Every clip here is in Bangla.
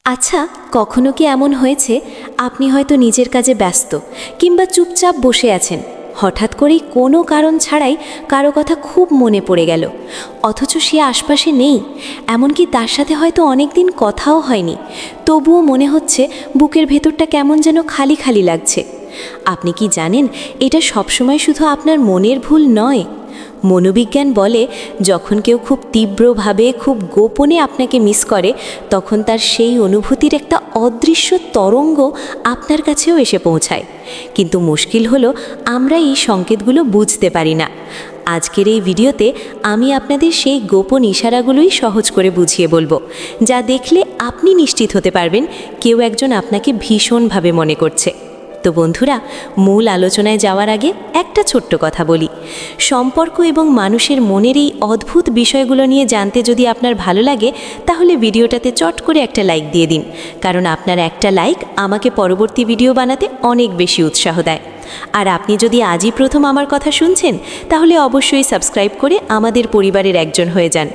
আচ্ছা, কখনো কি এমন হয়েছে আপনি হয়তো নিজের কাজে ব্যস্ত কিংবা চুপচাপ বসে আছেন, হঠাৎ করেই কোনো কারণ ছাড়াই কারো কথা খুব মনে পড়ে গেল, অথচ সে আশপাশে নেই, এমনকি তার সাথে হয়তো অনেক দিন কথাও হয়নি, তবুও মনে হচ্ছে বুকের ভেতরটা কেমন যেন খালি খালি লাগছে। আপনি কি জানেন, এটা সবসময় শুধু আপনার মনের ভুল নয়। মনোবিজ্ঞান বলে, যখন কেউ খুব তীব্রভাবে খুব গোপনে আপনাকে মিস করে, তখন তার সেই অনুভূতির একটা অদৃশ্য তরঙ্গ আপনার কাছেও এসে পৌঁছায়। কিন্তু মুশকিল হলো, আমরা এই সংকেতগুলো বুঝতে পারি না। আজকের এই ভিডিওতে আমি আপনাদের সেই গোপন ইশারাগুলোই সহজ করে বুঝিয়ে বলবো, যা দেখলে আপনি নিশ্চিত হতে পারবেন কেউ একজন আপনাকে ভীষণভাবে মনে করছে। তো বন্ধুরা, মূল আলোচনায় যাওয়ার আগে একটা ছোট্ট কথা বলি। সম্পর্ক এবং মানুষের মনের এই অদ্ভুত বিষয়গুলো নিয়ে জানতে যদি আপনার ভালো লাগে, তাহলে ভিডিওটাতে চট করে একটা লাইক দিয়ে দিন, কারণ আপনার একটা লাইক আমাকে পরবর্তী ভিডিও বানাতে অনেক বেশি উৎসাহ দেয়। আর আপনি যদি আজই প্রথম আমার কথা শুনছেন, তাহলে অবশ্যই সাবস্ক্রাইব করে আমাদের পরিবারের একজন হয়ে যান।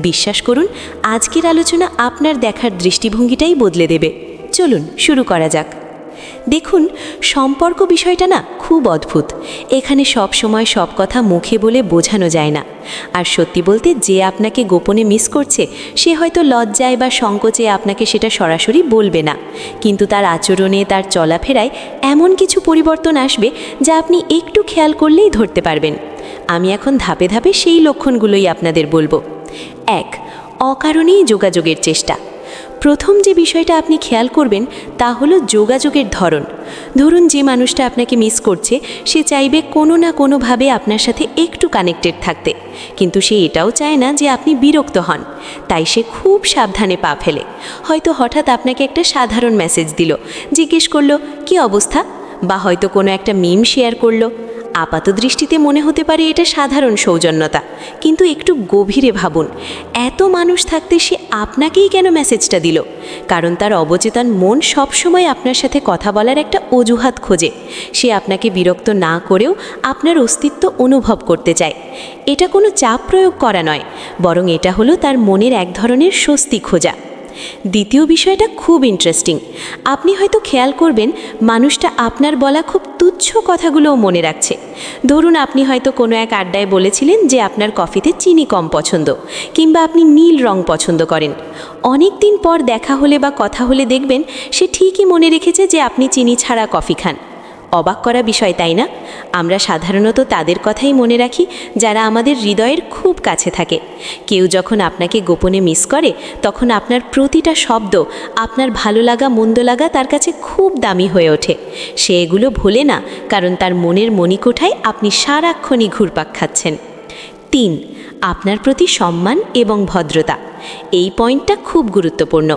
বিশ্বাস করুন, আজকের আলোচনা আপনার দেখার দৃষ্টিভঙ্গিটাই বদলে দেবে। চলুন শুরু করা যাক। দেখুন, সম্পর্ক বিষয়টা না খুব অদ্ভুত। এখানে সব সময় সব কথা মুখে বলে বোঝানো যায় না। আর সত্যি বলতে, যে আপনাকে গোপনে মিস করছে, সে হয়তো লজ্জায় বা সংকোচে আপনাকে সেটা সরাসরি বলবে না, কিন্তু তার আচরণে, তার চলাফেরায় এমন কিছু পরিবর্তন আসবে যা আপনি একটু খেয়াল করলেই ধরতে পারবেন। আমি এখন ধাপে ধাপে সেই লক্ষণগুলোই আপনাদের বলবো। 1. অকারণেই যোগাযোগের চেষ্টা। প্রথম যে বিষয়টা আপনি খেয়াল করবেন তা হলো যোগাযোগের ধরন। ধরুন, যে মানুষটা আপনাকে মিস করছে, সে চাইবে কোনো না কোনোভাবে আপনার সাথে একটু কানেক্টেড থাকতে, কিন্তু সে এটাও চায় না যে আপনি বিরক্ত হন। তাই সে খুব সাবধানে পা ফেলে। হয়তো হঠাৎ আপনাকে একটা সাধারণ মেসেজ দিল, জিজ্ঞেস করলো কী অবস্থা, বা হয়তো কোনো একটা মিম শেয়ার করলো। আপাত দৃষ্টিতে মনে হতে পারে এটা সাধারণ সৌজন্যতা, কিন্তু একটু গভীরে ভাবুন, এত মানুষ থাকতে সে আপনাকেই কেন মেসেজটা দিল? কারণ তার অবচেতন মন সবসময় আপনার সাথে কথা বলার একটা অজুহাত খোঁজে। সে আপনাকে বিরক্ত না করেও আপনার অস্তিত্ব অনুভব করতে চায়। এটা কোনো চাপ প্রয়োগ করা নয়, বরং এটা হলো তার মনের এক ধরনের স্বস্তি খোঁজা। দ্বিতীয় বিষয়টা খুব ইন্টারেস্টিং। আপনি হয়তো খেয়াল করবেন, মানুষটা আপনার বলা খুব তুচ্ছ কথাগুলোও মনে রাখছে। ধরুন, আপনি হয়তো কোনো এক আড্ডায় বলেছিলেন যে আপনার কফিতে চিনি কম পছন্দ, কিংবা আপনি নীল রং পছন্দ করেন। অনেক দিন পর দেখা হলে বা কথা হলে দেখবেন সে ঠিকই মনে রেখেছে যে আপনি চিনি ছাড়া কফি খান। অবাক করা বিষয়, তাই না? আমরা সাধারণত তাদের কথাই মনে রাখি যারা আমাদের হৃদয়ের খুব কাছে থাকে। কেউ যখন আপনাকে গোপনে মিস করে, তখন আপনার প্রতিটা শব্দ, আপনার ভালো লাগা মন্দ লাগা তার কাছে খুব দামি হয়ে ওঠে। সে এগুলো ভোলে না, কারণ তার মনের মণিকোঠায় আপনি সারাক্ষণই ঘুরপাক খাচ্ছেন। 3. আপনার প্রতি সম্মান এবং ভদ্রতা। এই পয়েন্টটা খুব গুরুত্বপূর্ণ।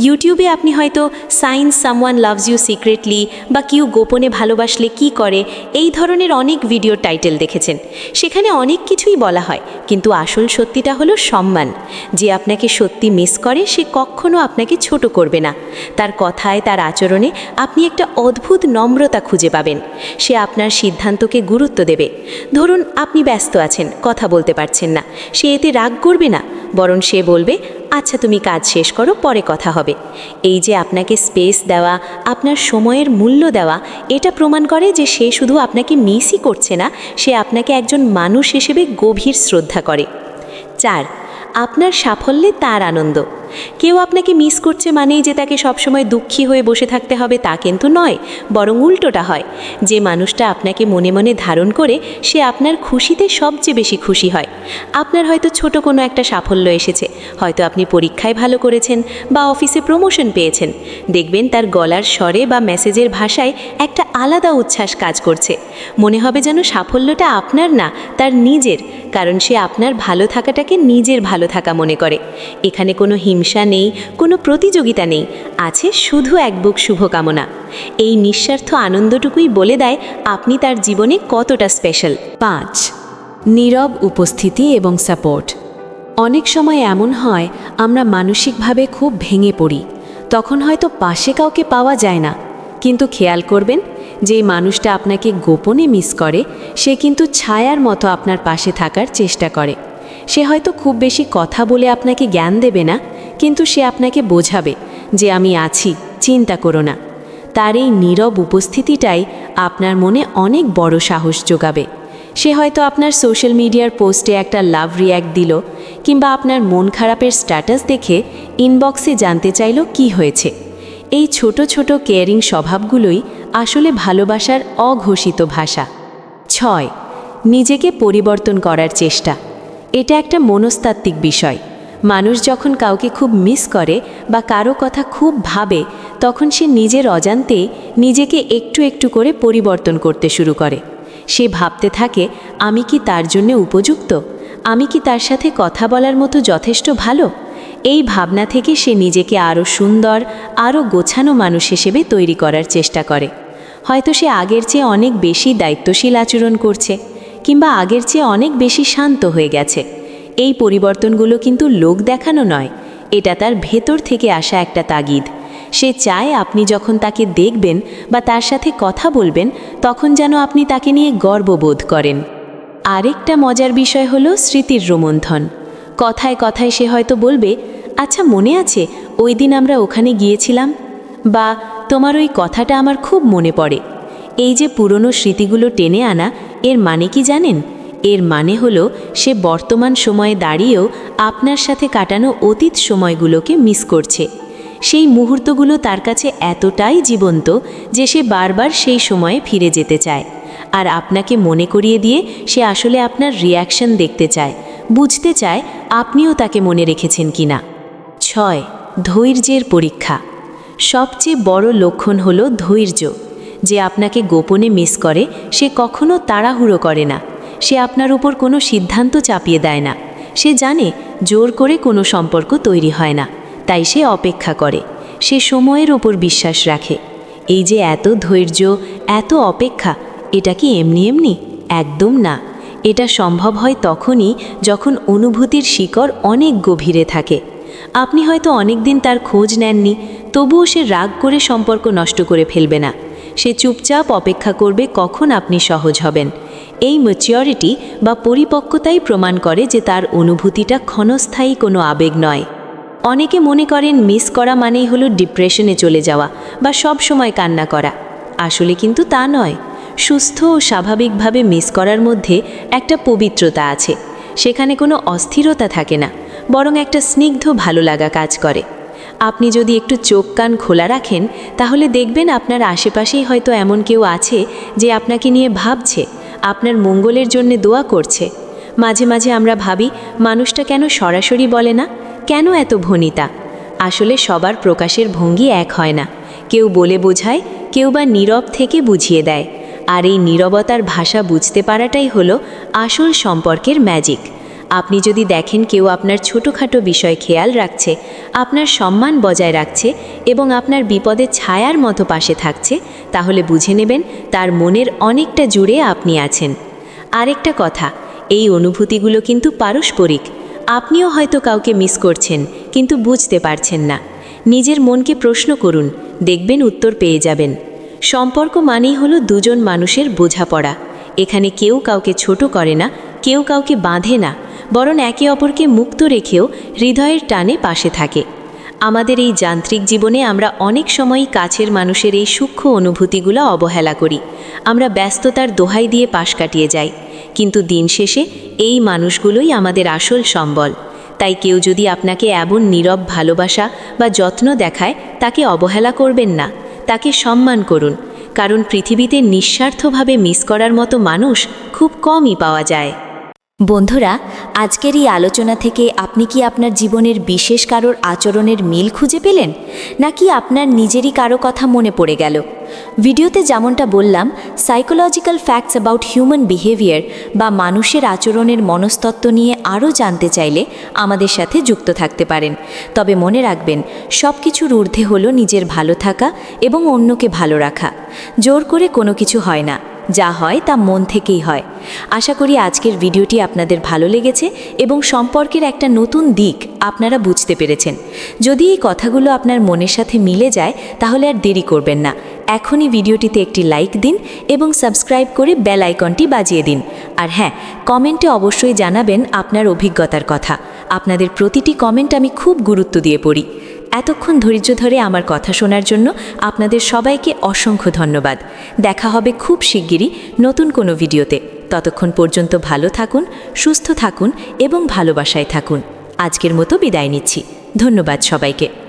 ইউটিউবে আপনি হয়তো signs someone loves you secretly বা কেউ গোপনে ভালোবাসলে কি করে, এই ধরনের অনেক ভিডিও টাইটেল দেখেছেন। সেখানে অনেক কিছুই বলা হয়, কিন্তু আসল সত্যিটা হলো সম্মান। যে আপনাকে সত্যি মিস করে, সে কখনো আপনাকে ছোট করবে না। তার কথায়, তার আচরণে আপনি একটা অদ্ভুত নম্রতা খুঁজে পাবেন। সে আপনার সিদ্ধান্তকে গুরুত্ব দেবে। ধরুন, আপনি ব্যস্ত আছেন, কথা বলতে পারছেন না, সে এতে রাগ করবে না, বরং সে বলবে, আচ্ছা তুমি কাজ শেষ করো, পরে কথা হবে। এই যে আপনাকে স্পেস দেওয়া, আপনার সময়ের মূল্য দেওয়া, এটা প্রমাণ করে যে সে শুধু আপনাকে মিসই করছে না, সে আপনাকে একজন মানুষ হিসেবে গভীর শ্রদ্ধা করে। 4. আপনার সাফল্যে তার আনন্দ। কেউ আপনাকে মিস করছে মানেই যে তাকে সবসময় দুঃখী হয়ে বসে থাকতে হবে তা কিন্তু নয়, বরং উল্টোটা হয়। যে মানুষটা আপনাকে মনে মনে ধারণ করে, সে আপনার খুশিতে সবচেয়ে বেশি খুশি হয়। আপনার হয়তো ছোট কোনো একটা সাফল্য এসেছে, হয়তো আপনি পরীক্ষায় ভালো করেছেন বা অফিসে প্রমোশন পেয়েছেন, দেখবেন তার গলার স্বরে বা মেসেজের ভাষায় একটা আলাদা উচ্ছ্বাস কাজ করছে। মনে হবে যেন সাফল্যটা আপনার না, তার নিজের, কারণ সে আপনার ভালো থাকাটাকে নিজের ভালো থাকা মনে করে। এখানে কোনো হিংসা নেই, কোনো প্রতিযোগিতা নেই, আছে শুধু এক বুক শুভকামনা। এই নিঃস্বার্থ আনন্দটুকুই বলে দেয় আপনি তার জীবনে কতটা স্পেশাল। 5. নীরব উপস্থিতি এবং সাপোর্ট। অনেক সময় এমন হয়, আমরা মানসিকভাবে খুব ভেঙে পড়ি, তখন হয়তো পাশে কাউকে পাওয়া যায় না, কিন্তু খেয়াল করবেন, যে মানুষটা আপনাকে গোপনে মিস করে, সে কিন্তু ছায়ার মতো আপনার পাশে থাকার চেষ্টা করে। সে হয়তো খুব বেশি কথা বলে আপনাকে জ্ঞান দেবে না, কিন্তু সে আপনাকে বোঝাবে যে আমি আছি, চিন্তা করো না। তার এই নীরব উপস্থিতিটাই আপনার মনে অনেক বড় সাহস যোগাবে। সে হয়তো আপনার সোশ্যাল মিডিয়ার পোস্টে একটা লাভ রিয়্যাক্ট দিল, কিংবা আপনার মন খারাপের স্ট্যাটাস দেখে ইনবক্সে জানতে চাইল কি হয়েছে। এই ছোট ছোট কেয়ারিং স্বভাবগুলোই আসলে ভালোবাসার অঘোষিত ভাষা। 6. নিজেকে পরিবর্তন করার চেষ্টা। এটা একটা মনস্তাত্ত্বিক বিষয়। মানুষ যখন কাউকে খুব মিস করে বা কারো কথা খুব ভাবে, তখন সে নিজের অজান্তে নিজেকে একটু একটু করে পরিবর্তন করতে শুরু করে। সে ভাবতে থাকে, আমি কি তার জন্য উপযুক্ত? আমি কি তার সাথে কথা বলার মতো যথেষ্ট ভালো? এই ভাবনা থেকে সে নিজেকে আরও সুন্দর, আরও গোছানো মানুষ হিসেবে তৈরি করার চেষ্টা করে। হয়তো সে আগের চেয়ে অনেক বেশি দায়িত্বশীল আচরণ করছে, কিংবা আগের চেয়ে অনেক বেশি শান্ত হয়ে গেছে। এই পরিবর্তনগুলো কিন্তু লোক দেখানো নয়, এটা তার ভেতর থেকে আসা একটা তাগিদ। সে চায় আপনি যখন তাকে দেখবেন বা তার সাথে কথা বলবেন, তখন যেন আপনি তাকে নিয়ে গর্ববোধ করেন। আরেকটা মজার বিষয় হলো স্মৃতির রোমন্থন। কথায় কথায় সে হয়তো বলবে, আচ্ছা মনে আছে ওই দিন আমরা ওখানে গিয়েছিলাম, বা তোমার ওই কথাটা আমার খুব মনে পড়ে। এই যে পুরনো স্মৃতিগুলো টেনে আনা, এর মানে কি জানেন? এর মানে হলো সে বর্তমান সময়ে দাঁড়িয়েও আপনার সাথে কাটানো অতীত সময়গুলোকে মিস করছে। সেই মুহূর্তগুলো তার কাছে এতটাই জীবন্ত যে সে বারবার সেই সময়ে ফিরে যেতে চায়। আর আপনাকে মনে করিয়ে দিয়ে সে আসলে আপনার রিয়াকশন দেখতে চায়, বুঝতে চায় আপনিও তাকে মনে রেখেছেন কিনা। 6. ধৈর্যের পরীক্ষা। সবচেয়ে বড় লক্ষণ হলো ধৈর্য। যে আপনাকে গোপনে মিস করে সে কখনো তাড়াহুড়ো করে না। সে আপনার উপর কোনো সিদ্ধান্ত চাপিয়ে দেয় না। সে জানে জোর করে কোনো সম্পর্ক তৈরি হয় না, তাই সে অপেক্ষা করে। সে সময়ের ওপর বিশ্বাস রাখে। এই যে এত ধৈর্য, এত অপেক্ষা, এটা কি এমনি এমনি? একদম না। এটা সম্ভব হয় তখনই যখন অনুভূতির শিকড় অনেক গভীরে থাকে। আপনি হয়তো অনেক দিন তার খোঁজ নেননি, তবুও সে রাগ করে সম্পর্ক নষ্ট করে ফেলবে না। সে চুপচাপ অপেক্ষা করবে কখন আপনি সহজ হবেন। এই ম্যাচিওরিটি বা পরিপক্কতাই প্রমাণ করে যে তার অনুভূতিটা ক্ষণস্থায়ী কোনো আবেগ নয়। অনেকে মনে করেন মিস করা মানেই হলো ডিপ্রেশনে চলে যাওয়া বা সব সময় কান্না করা। আসলে কিন্তু তা নয়। সুস্থ ও স্বাভাবিকভাবে মিস করার মধ্যে একটা পবিত্রতা আছে। সেখানে কোনো অস্থিরতা থাকে না, বরং একটা স্নিগ্ধ ভালো লাগা কাজ করে। আপনি যদি একটু চোখ কান খোলা রাখেন, তাহলে দেখবেন আপনার আশেপাশেই হয়তো এমন কেউ আছে যে আপনাকে নিয়ে ভাবছে, আপনার মঙ্গলের জন্য দোয়া করছে। মাঝে মাঝে আমরা ভাবি, মানুষটা কেন সরাসরি বলে না, কেন এত ভনিতা? আসলে সবার প্রকাশের ভঙ্গি এক হয় না। কেউ বলে বোঝায়, কেউ বা নীরব থেকে বুঝিয়ে দেয়। আর এই নীরবতার ভাষা বুঝতে পারাটাই হলো আসল সম্পর্কের ম্যাজিক। আপনি যদি দেখেন কেউ আপনার ছোটোখাটো বিষয় খেয়াল রাখছে, আপনার সম্মান বজায় রাখছে এবং আপনার বিপদে ছায়ার মতো পাশে থাকছে, তাহলে বুঝে নেবেন তার মনের অনেকটা জুড়ে আপনি আছেন। আরেকটা কথা, এই অনুভূতিগুলো কিন্তু পারস্পরিক। আপনিও হয়তো কাউকে মিস করছেন, কিন্তু বুঝতে পারছেন না। নিজের মনকে প্রশ্ন করুন, দেখবেন উত্তর পেয়ে যাবেন। সম্পর্ক মানেই হলো দুজন মানুষের বোঝাপড়া। এখানে কেউ কাউকে ছোট করে না, কেউ কাউকে বাঁধে না, বরং একে অপরকে মুক্ত রেখেও হৃদয়ের টানে পাশে থাকে। আমাদের এই যান্ত্রিক জীবনে আমরা অনেক সময়ই কাছের মানুষের এই সূক্ষ্ম অনুভূতিগুলো অবহেলা করি। আমরা ব্যস্ততার দোহাই দিয়ে পাশ কাটিয়ে যাই, কিন্তু দিন শেষে এই মানুষগুলোই আমাদের আসল সম্বল। তাই কেউ যদি আপনাকে এমন নীরব ভালোবাসা বা যত্ন দেখায়, তাকে অবহেলা করবেন না, তাকে সম্মান করুন। কারণ পৃথিবীতে নিঃস্বার্থভাবে মিস করার মতো মানুষ খুব কমই পাওয়া যায়। বন্ধুরা, আজকের এই আলোচনা থেকে আপনি কি আপনার জীবনের বিশেষ কারোর আচরণের মিল খুঁজে পেলেন, নাকি আপনার নিজেরই কারো কথা মনে পড়ে গেল? ভিডিওতে যেমনটা বললাম, psychological facts about human behaviour বা মানুষের আচরণের মনস্তত্ত্ব নিয়ে আরও জানতে চাইলে আমাদের সাথে যুক্ত থাকতে পারেন। তবে মনে রাখবেন, সব কিছুর ঊর্ধ্বে হলো নিজের ভালো থাকা এবং অন্যকে ভালো রাখা। জোর করে কোনো কিছু হয় না, যা হয় তা মন থেকেই হয়। আশা করি আজকের ভিডিওটি আপনাদের ভালো লেগেছে এবং সম্পর্কের একটা নতুন দিক আপনারা বুঝতে পেরেছেন। যদি এই কথাগুলো আপনার মনের সাথে মিলে যায়, তাহলে আর দেরি করবেন না, এখনই ভিডিওটিতে একটি লাইক দিন এবং সাবস্ক্রাইব করে বেল আইকনটি বাজিয়ে দিন। আর হ্যাঁ, কমেন্টে অবশ্যই জানাবেন আপনার অভিজ্ঞতার কথা। আপনাদের প্রতিটি কমেন্ট আমি খুব গুরুত্ব দিয়ে পড়ি। এতক্ষণ ধৈর্য ধরে আমার কথা শোনার জন্য আপনাদের সবাইকে অসংখ্য ধন্যবাদ। দেখা হবে খুব শিগগিরই নতুন কোনো ভিডিওতে। ততক্ষণ পর্যন্ত ভালো থাকুন, সুস্থ থাকুন এবং ভালোবাসায় থাকুন। আজকের মতো বিদায় নিচ্ছি। ধন্যবাদ সবাইকে।